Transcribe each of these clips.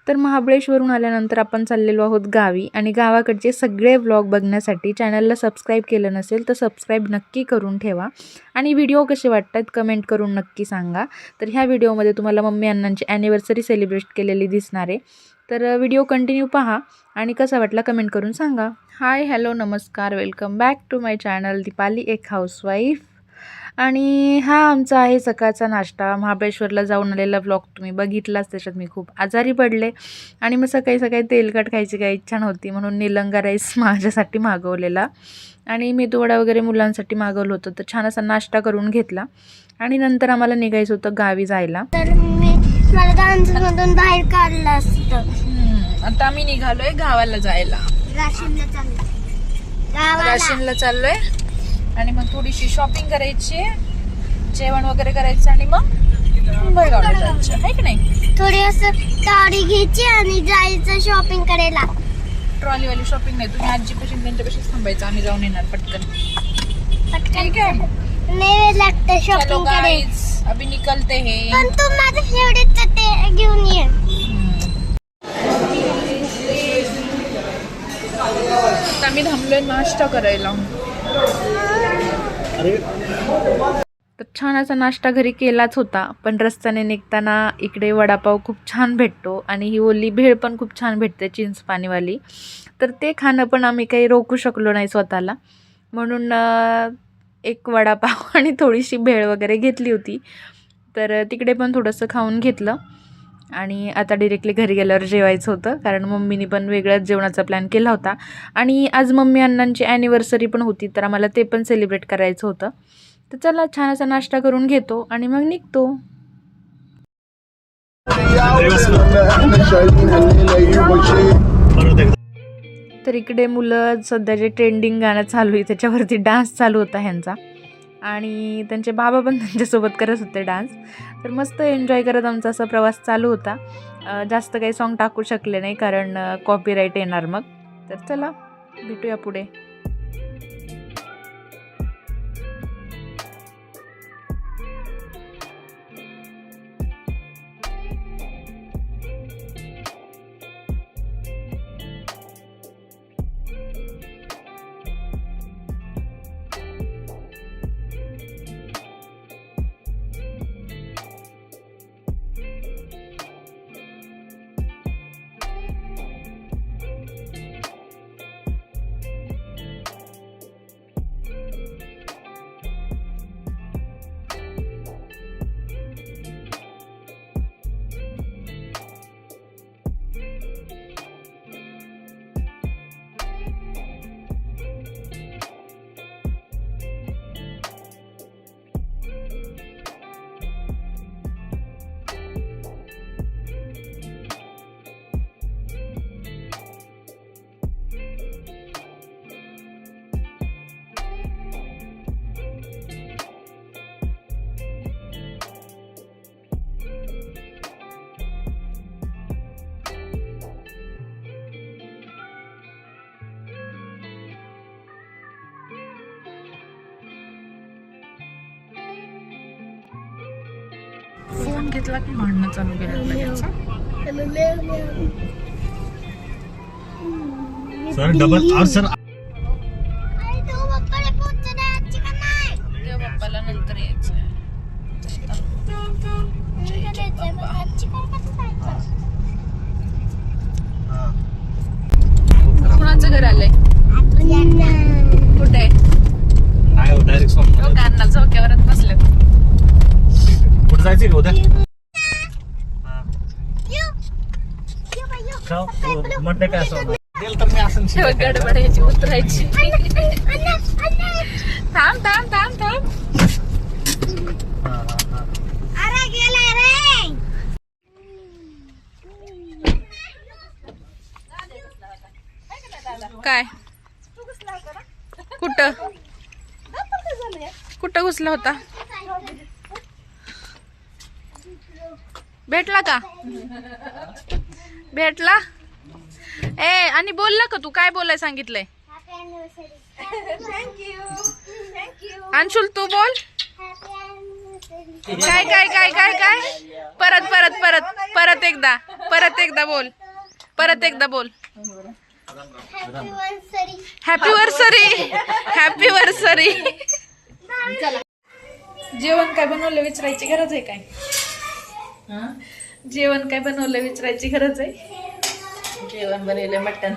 तर महाबळेश्वरहून आल्यानंतर आपण चाललेलो आहोत गावी आणि गावाकडचे सगळे व्लॉग बघण्यासाठी चॅनलला सबस्क्राईब केलं नसेल तर सबस्क्राईब नक्की करून ठेवा आणि व्हिडिओ कसे वाटतात कमेंट करून नक्की सांगा। तर ह्या व्हिडिओमध्ये तुम्हाला मम्मी अण्णांची ॲनिव्हर्सरी सेलिब्रेट केलेली दिसणार आहे, तर व्हिडिओ कंटिन्यू पहा आणि कसा वाटला कमेंट करून सांगा। हाय हॅलो नमस्कार, welcome back to my channel Deepali एक हाऊसवाईफ। आणि हा आमचा आहे सकाळचा नाश्ता। महाबळेश्वरला जाऊन आलेला व्लॉग तुम्ही बघितलाच, त्याच्यात मी खूप आजारी पडले आणि मग सकाळी सकाळी तेलकट खायची काही इच्छा नव्हती म्हणून निलंगा राईस माझ्यासाठी मागवलेला आणि मेदूवडा वगैरे मुलांसाठी मागवलं होतं। तर छान असा नाश्ता करून घेतला आणि नंतर आम्हाला निघायचं होतं गावी जायला। तर मला डान्समधून बाहेर काढलं असतं। आता आम्ही निघालोय गावाला जायला, राशीनला चाललोय आणि मग थोडीशी शॉपिंग करायची, जेवण वगैरे करायचं आणि मग मुंबईगावला जायचं आहे की नाही। थोडी असं गाडी घ्यायची आणि जायचं शॉपिंग करायला। ट्रॉलीवाली शॉपिंग नाही, तुम्ही आजीपासून त्यांच्यापाशी थांबायचं, आम्ही जाऊन येणार पटकन। ठीक आहे, नाही लागतं शॉपिंग करायला। अभी निकलते हैं, पण तू माझं फेवरेट ते घेऊन ये। आम्ही थांबलोय नाश्ता करायला। तर छान असा नाश्ता घरी केलाच होता, पण रस्त्याने निघताना इकडे वडापाव खूप छान भेटतो आणि ही ओली भेळ पण खूप छान भेटते चिंचपाणीवाली। तर ते खाणं पण आम्ही काही रोखू शकलो नाही स्वतःला, म्हणून एक वडापाव आणि थोडीशी भेळ वगैरे घेतली होती। तर तिकडे पण थोडंसं खाऊन घेतलं आणि आता डिरेक्टली घरी गेल्यावर जेवायचं होतं, कारण मम्मीनी पण वेगळ्याच जेवणाचा प्लॅन केला होता आणि आज मम्मी अण्णांची ॲनिव्हर्सरी पण होती, तर आम्हाला ते पण सेलिब्रेट करायचं होतं। तर चला छान असा नाश्ता करून घेतो आणि मग निघतो। तर इकडे मुलं सध्या जे ट्रेंडिंग गाणं चालू आहे त्याच्यावरती डान्स चालू होता ह्यांचा आणि त्यांचे बाबा पण त्यांच्यासोबत करत होते डान्स। तर मस्त एन्जॉय करत आमचा असा प्रवास चालू होता। जास्त काही सॉन्ग टाकू शकले नाही कारण कॉपीराईट येणार मग। तर चला भेटूया पुढे। फोन घेतला की भांडणं चालू केलं। सर डबल और सर बाप्पाला नंतर यायचं आहे। कुणाचं घर आलंय? कुठे? डायरेक्ट कान्ना चौक्यावरच बसले। कुठं जायचंय का उद्या? म्हणते काय असं तर मी असं गडबडायची उतरायची। थांब थांब थांब थांब। काय कुठं कुठं घुसला होता? भेटला का? भेटला? आणि बोलला का तू? काय बोलाय सांगितलंय? अंशुल तू बोल। काय काय काय काय काय परत परत परत परत एकदा बोल। परत एकदा बोल. हॅपी वर्सरी. हॅपी वर्सरी. हॅपी वर्सरी. जेवण काय बनवलं विचारायची गरज आहे काय? जेवण काय बनवलं विचारायची गरज आहे? जेवण बनवलं मटण.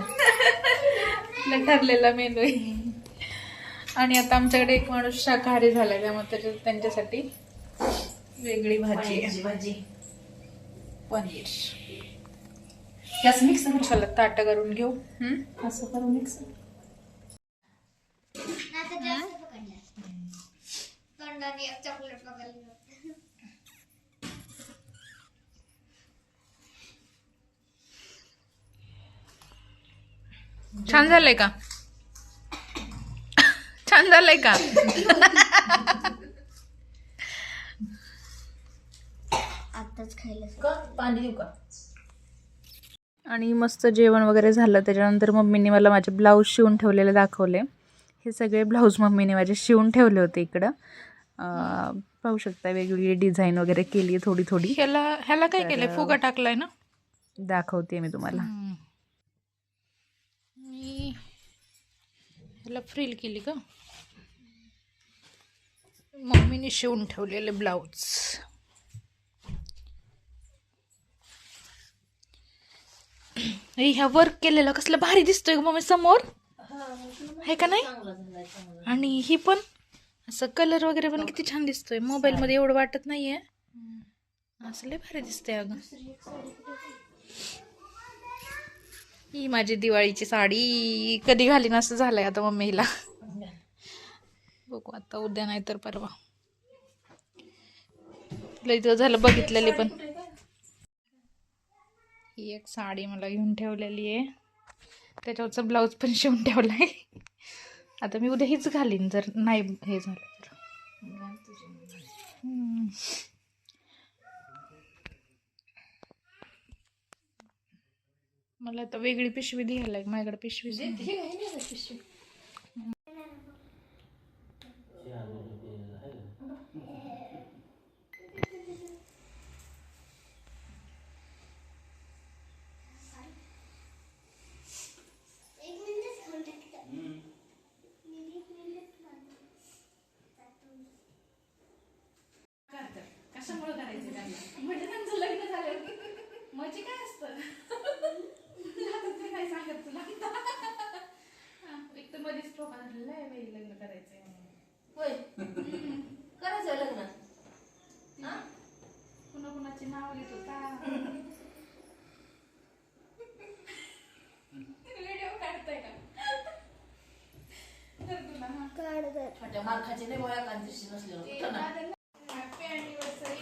ठरलेला मेनू आहे. आणि आता आमच्याकडे एक माणूस शाकाहारी झाला त्यामुळे त्यांच्यासाठी वेगळी भाजी आहे. भाजी पनीर. गॅस मिक्स चला ताट करून घेऊ. असं करू मिक्स. आता जास्त पकडलं. तोंडाने एक चॉकलेट पकडलं. छान झालंय का? छान झालंय का? आताच खायला. का पाणी देऊ का? आणि मस्त जेवण वगैरे झालं. त्याच्यानंतर मम्मीने मला माझे ब्लाऊज शिवून ठेवलेले दाखवले. हे सगळे ब्लाऊज मम्मीने माझे शिवून ठेवले होते इकडं. पाहू शकता वेगवेगळी डिझाईन वगैरे केली थोडी थोडी. ह्याला काय केलंय? फुगा टाकलाय ना? दाखवते मी तुम्हाला. ह्याला फ्रिल केली का? मम्मीने शिवून ठेवलेले ब्लाऊज. ह्या वर्क केलेलं कसलं भारी दिसतोय मम्मी समोर, आहे का नाही? आणि ही पण असं कलर वगैरे पण किती छान दिसतोय. मोबाईल मध्ये एवढं वाटत नाहीये, असं लय भारी दिसतंय अगं. ही माझी दिवाळीची साडी कधी घालीन असं झालंय आता मम्मीला. बघू आता उद्या नाही तर परवा. लय दिवस झालं बघितलेली. पण ही एक साडी मला घेऊन ठेवलेली आहे. त्याच्यावरचा ब्लाऊज पण शिवून ठेवलाय. आता मी उद्या हीच घालीन जर नाही हे झालं तर. मला आता वेगळी पिशवी द्यायला आहे. माझ्याकडे पिशवी कशामुळे करायचं त्यांना? म्हणजे त्यांचं लग्न झालं म्हणजे काय असतं नाही सांगत तुला. एक तर मध्येच टोका झालेला आहे बाई लग्न करायचंय म्हणून. होय करायचं लग्न. कुणा कुणाची नाव लिहित होता. व्हिडिओ काढताय का? तर तुला छोट्या मार्काचे नाही गोळ्या कांतीशी नसले. Happy anniversary.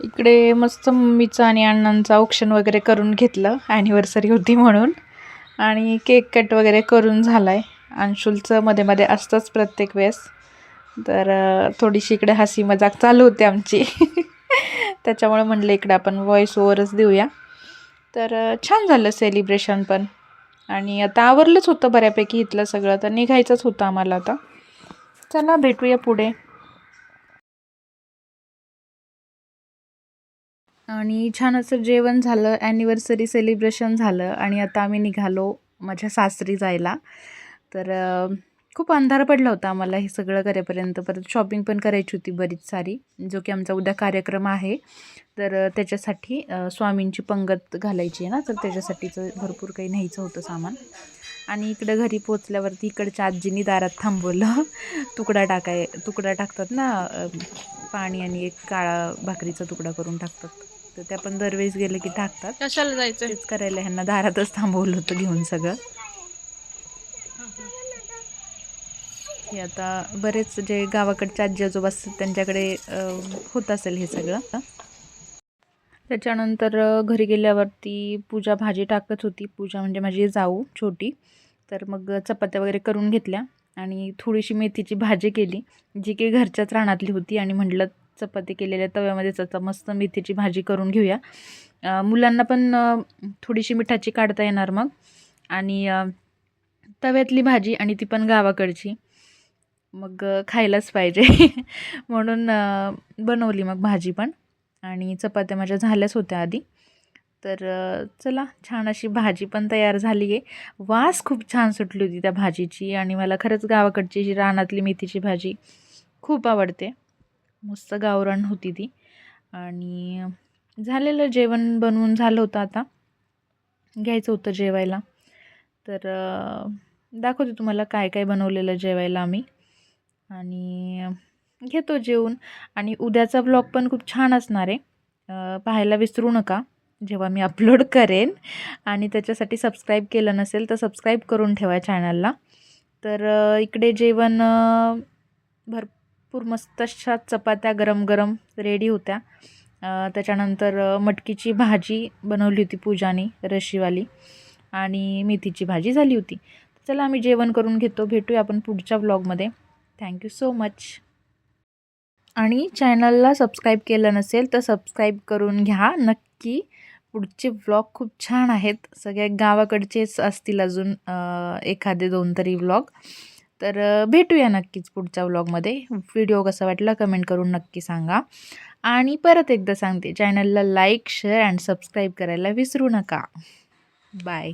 इकडे मस्त मम्मीचं आणि अण्णांचं औक्षण वगैरे करून घेतलं ॲनिव्हर्सरी होती म्हणून. आणि केक कट वगैरे करून झालाय. अंशुलचं मध्ये मध्ये असतंच प्रत्येक वेळेस. तर थोडीशी इकडे हसी मजाक चालू होती आमची. त्याच्यामुळे म्हणलं इकडे आपण व्हॉइस ओव्हरच देऊया. तर छान झालं सेलिब्रेशन पण. आणि आता आवरलंच होतं बऱ्यापैकी इथलं सगळं. तर निघायचंच होतं आम्हाला आता. चला भेटूया पुढे. आणि छान असं जेवण झालं, ॲनिव्हर्सरी सेलिब्रेशन झालं. आणि आता आम्ही निघालो माझ्या सासरी जायला. तर खूप अंधार पडला होता आम्हाला हे सगळं करेपर्यंत. परत शॉपिंग पण करायची होती बरीच सारी, जो की आमचा उद्या कार्यक्रम आहे. तर त्याच्यासाठी स्वामींची पंगत घालायची आहे ना, तर त्याच्यासाठीचं भरपूर काही न्यायचं होतं सामान. आणि इकडं घरी पोचल्यावरती इकडच्या आजींनी दारात थांबवलं. तुकडा टाकतात ना, पाणी आणि एक काळा भाकरीचा तुकडा करून टाकतात. तर त्या पण दरवेळेस गेले की टाकतात. कशाला जायचं? तेच करायला ह्यांना दारातच थांबवलं होतं घेऊन सगळं. हे आता बरेच जे गावाकडचे आजी आजोबा असतात त्यांच्याकडे होत असेल हे सगळं. त्याच्यानंतर घरी गेल्यावरती पूजा भाजी टाकत होती. पूजा म्हणजे माझी जाऊ छोटी. तर मग चपात्या वगैरे करून घेतल्या आणि थोडीशी मेथीची भाजी केली, जी की घरच्याच रानातली होती. आणि म्हटलं चपाती केलेल्या तव्यामध्येच आता मस्त मेथीची भाजी करून घेऊया. मुलांना पण थोडीशी मिठाची काढता येणार मग. आणि तव्यातली भाजी आणि ती पण गावाकडची. मग खायलाच पाहिजे म्हणून बनवली मग भाजी पण. आणि चपात्या माझ्या झाल्याच होत्या आधी. तर चला, छान अशी भाजी पण तयार झाली आहे. वास खूप छान सुटली होती त्या भाजीची आणि मला खरंच गावाकडची जी रानातली मेथीची भाजी खूप आवडते. मस्त गावरान होती ती. आणि झालेलं जेवण बनवून झालं होतं, आता घ्यायचं होतं जेवायला. तर दाखवते तुम्हाला काय काय बनवलेलं जेवायला आम्ही. आणि घेतो जेवून. आणि उद्याचा व्लॉग पण खूप छान असणार आहे, पाहायला विसरू नका जेव्हा मी अपलोड करेन. आणि त्याच्यासाठी सबस्क्राईब केलं नसेल तर सबस्क्राईब करून ठेवा चॅनलला. तर इकडे जेवण भरपूर मस्त अशा चपात्या गरम गरम रेडी होत्या. त्याच्यानंतर मटकीची भाजी बनवली होती पूजाने, रशीवाली. आणि मेथीची भाजी झाली होती. चला, आम्ही जेवण करून घेतो. भेटूया आपण पुढच्या व्लॉगमध्ये. Thank you so much. आणि चॅनलला सबस्क्राईब केलं नसेल तर सबस्क्राईब करून घ्या नक्की. पुढचे व्लॉग खूप छान आहेत, सगळ्या गावाकडचेच असतील अजून एखादे 2 तरी व्लॉग. तर भेटूया नक्कीच पुढच्या व्लॉगमध्ये. व्हिडिओ कसा वाटला कमेंट करून नक्की सांगा. आणि परत एकदा सांगते, चॅनलला लाईक, शेअर अँड सबस्क्राईब करायला विसरू नका. बाय.